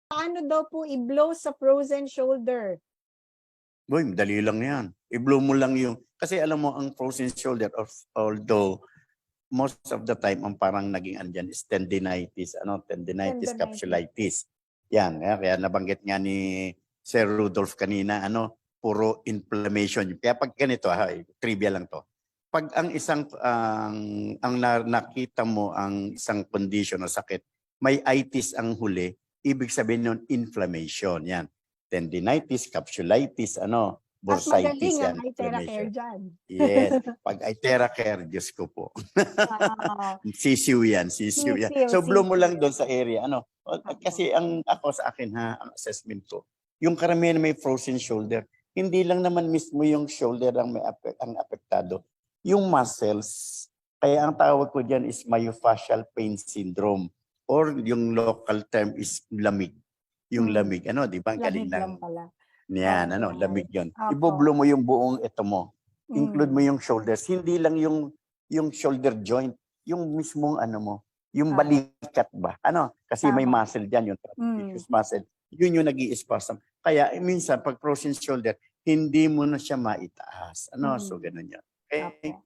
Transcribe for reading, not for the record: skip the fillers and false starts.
Paano daw po i-blow sa frozen shoulder? Boy, dali lang yan. I-blow mo lang yung, kasi alam mo, ang frozen shoulder, although most of the time, ang parang naging andyan is tendinitis, tendinitis Tendonitis. capsulitis. Yan, kaya nabanggit nga ni Sir Rudolph kanina, puro inflammation. Kaya pag ganito, trivia lang to. Pag ang isang, nakita mo ang isang condition o sakit, may itis ang huli, ibig sabihin nun, inflammation. Yan. Tendinitis, capsulitis, At magaling bursitis, ang yan, iTeracare inflammation. dyan. Yes. Pag iTeracare, Diyos ko po. Ah, Sisiw yan, sisiw yan. sisiw, So blow mo sisiw. lang doon sa area. Kasi ako sa akin ang assessment ko, yung karamihan may frozen shoulder, hindi lang naman mismo yung shoulder ang apektado. Yung muscles, kaya ang tawag ko dyan is myofascial pain syndrome or yung local term is lamig. Yung lamig, di ba? Galing Lamig lang ng pala. yan, Alright. lamig yun. Opo. Ibublo mo yung buong ito mo. Include mo Mm. yung shoulders. Hindi lang yung shoulder joint. Yung mismong yung Tama. balikat ba? Kasi may Tama. muscle dyan, yung trapezius muscle. Yun yung nag-i-spasm. Kaya minsan, pag frozen shoulder, hindi mo na siya maitaas. So ganun yan. Okay? Opo.